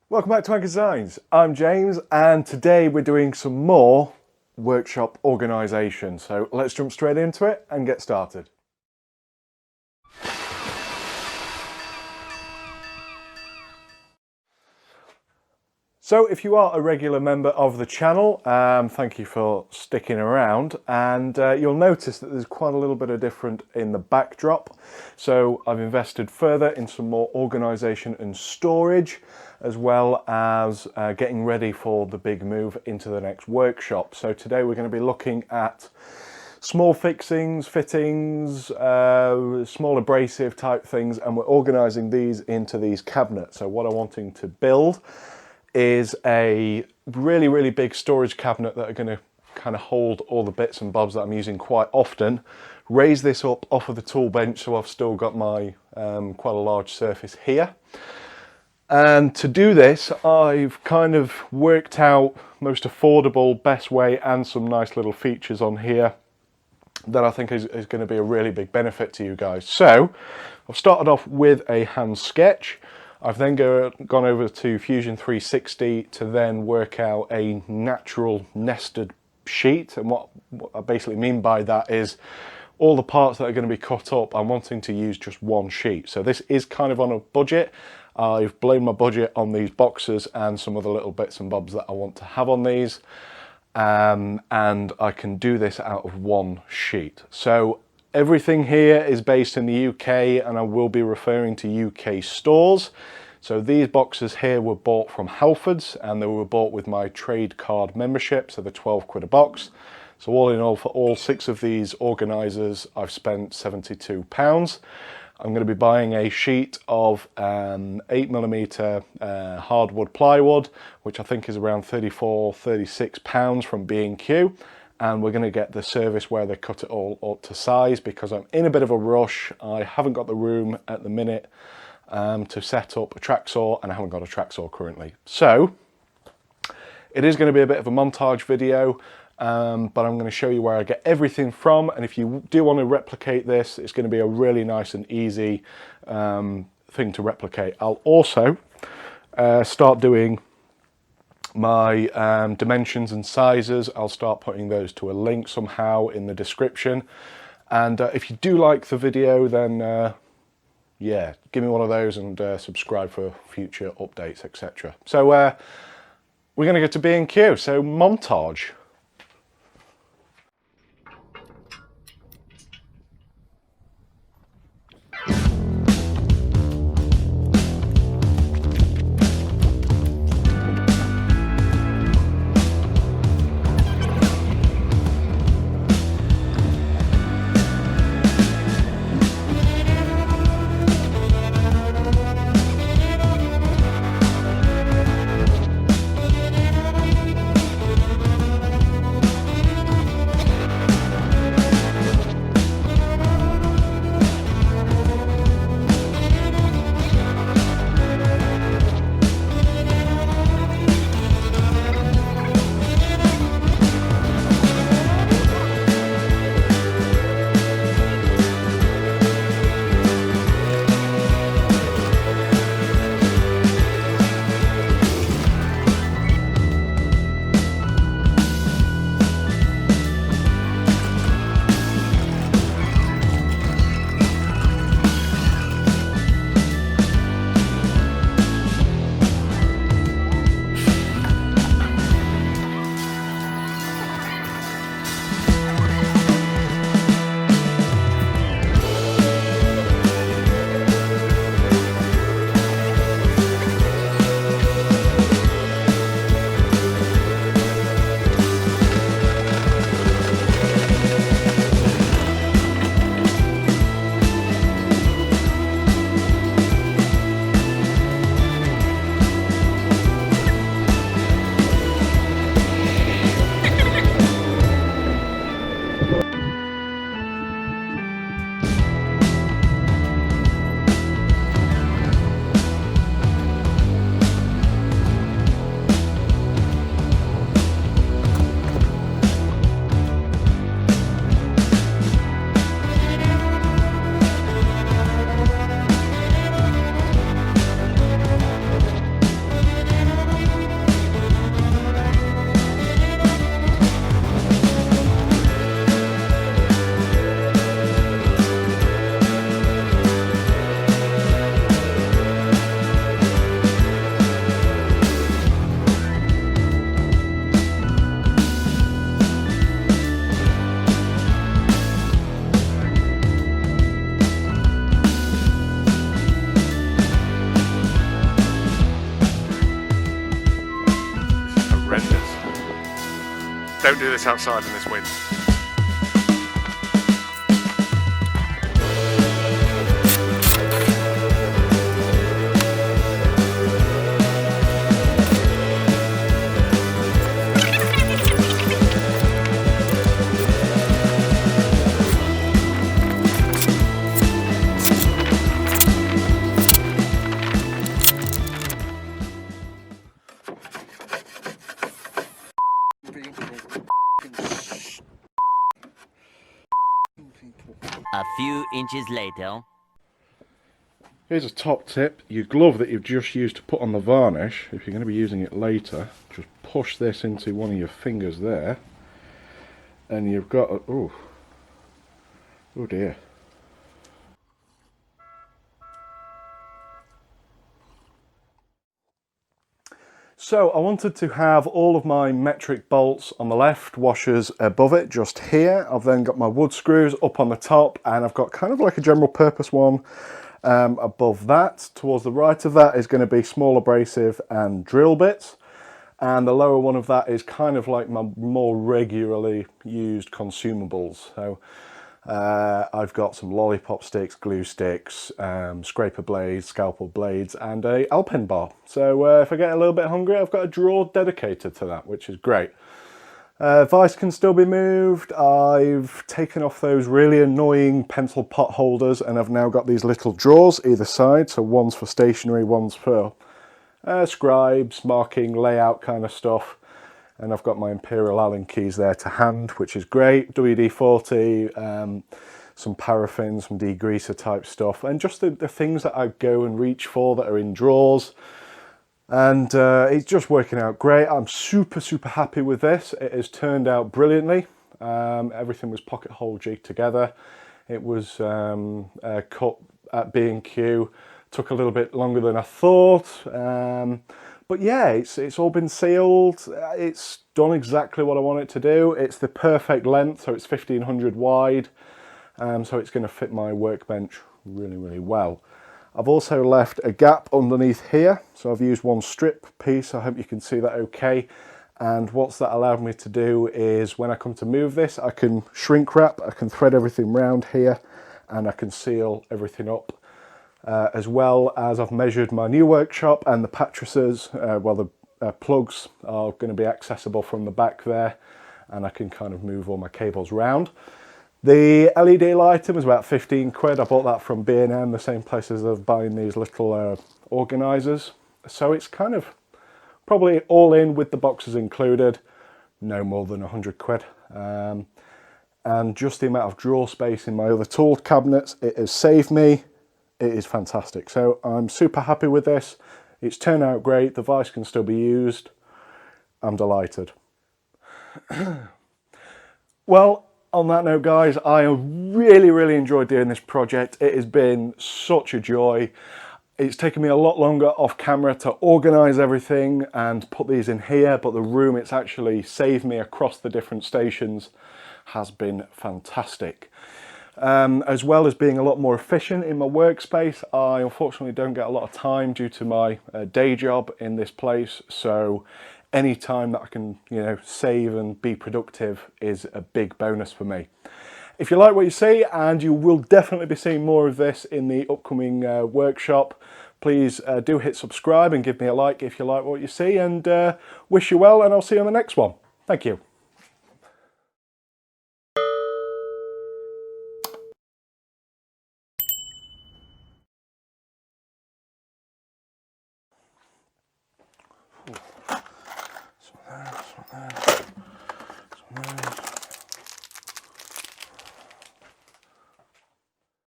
Welcome back to Anchor Designs. I'm James, and today we're doing some more workshop organisation. So let's jump straight into it and get started. So if you are a regular member of the channel, thank you for sticking around, and you'll notice that there's quite a little bit of different in the backdrop. So I've invested further in some more organisation and storage, as well as getting ready for the big move into the next workshop. So today we're going to be looking at small fixings, fittings, small abrasive type things, and we're organising these into these cabinets. So what I'm wanting to build is a really big storage cabinet that are going to kind of hold all the bits and bobs that I'm using quite often. Raise this up off of the tool bench so I've still got my quite a large surface here. And to do this, I've kind of worked out most affordable, best way, and some nice little features on here that I think is going to be a really big benefit to you guys. So I've started off with a hand sketch. I've then gone over to Fusion 360 to then work out a natural nested sheet. And what I basically mean by that is all the parts that are going to be cut up, I'm wanting to use just one sheet. So this is kind of on a budget. I've blown my budget on these boxes and some other little bits and bobs that I want to have on these. And I can do this out of one sheet. So everything here is based in the UK, and I will be referring to UK stores. So these boxes here were bought from Halfords, and they were bought with my trade card membership, so they're 12 quid a box. So all in all, for all 6 of these organisers, I've spent £72. I'm going to be buying a sheet of 8mm hardwood plywood, which I think is around £34–36 from B&Q. And we're going to get the service where they cut it all up to size, because I'm in a bit of a rush. I haven't got the room at the minute to set up a track saw, and I haven't got a track saw currently. So it is going to be a bit of a montage video, but I'm going to show you where I get everything from. And if you do want to replicate this, it's going to be a really nice and easy thing to replicate. I'll also start doing my dimensions and sizes. I'll start putting those to a link somehow in the description. And if you do like the video, then yeah, give me one of those and subscribe for future updates, etc. So we're going to go to B&Q, so montage. Don't do this outside in this wind. A few inches later. Here's a top tip. Your glove that you've just used to put on the varnish, if you're going to be using it later, just push this into one of your fingers there, and you've got a, oh dear. So I wanted to have all of my metric bolts on the left, washers above it, just here. I've then got my wood screws up on the top, and I've got kind of like a general purpose one above that. Towards the right of that is going to be small abrasive and drill bits. And the lower one of that is kind of like my more regularly used consumables. So I've got some lollipop sticks, glue sticks, scraper blades, scalpel blades, and a alpen bar. So if I get a little bit hungry, I've got a drawer dedicated to that, which is great. Vice can still be moved. I've taken off those really annoying pencil pot holders, and I've now got these little drawers either side. So one's for stationery, one's for scribes, marking, layout kind of stuff. And I've got my Imperial Allen keys there to hand, which is great. WD-40, some paraffin, some degreaser type stuff, and just the things that I go and reach for that are in drawers. And it's just working out great. I'm super happy with this. It has turned out brilliantly. Everything was pocket hole jigged together. It was cut at B&Q. Took a little bit longer than I thought. But yeah, it's all been sealed. It's done exactly what I want it to do. It's the perfect length, so it's 1500 wide. So it's going to fit my workbench really well. I've also left a gap underneath here. So I've used one strip piece. I hope you can see that okay. And what's that allowed me to do is when I come to move this, I can shrink wrap, I can thread everything round here, and I can seal everything up. As well as I've measured my new workshop, and the mattresses, the plugs are going to be accessible from the back there, and I can kind of move all my cables round. The LED lighting was about 15 quid. I bought that from B&M, the same place as I'm buying these little organisers. So it's kind of probably all in with the boxes included, no more than 100 quid. And just the amount of drawer space in my other tool cabinets, it has saved me. It is fantastic. So I'm super happy with this. It's turned out great. The vise can still be used. I'm delighted. Well, on that note, guys, I really enjoyed doing this project. It has been such a joy. It's taken me a lot longer off camera to organise everything and put these in here, but the room it's actually saved me across the different stations has been fantastic. As well as being a lot more efficient in my workspace, I unfortunately don't get a lot of time due to my day job in this place, so any time that I can, save and be productive is a big bonus for me. If you like what you see, and you will definitely be seeing more of this in the upcoming workshop, please do hit subscribe and give me a like if you like what you see, and wish you well, and I'll see you on the next one. Thank you.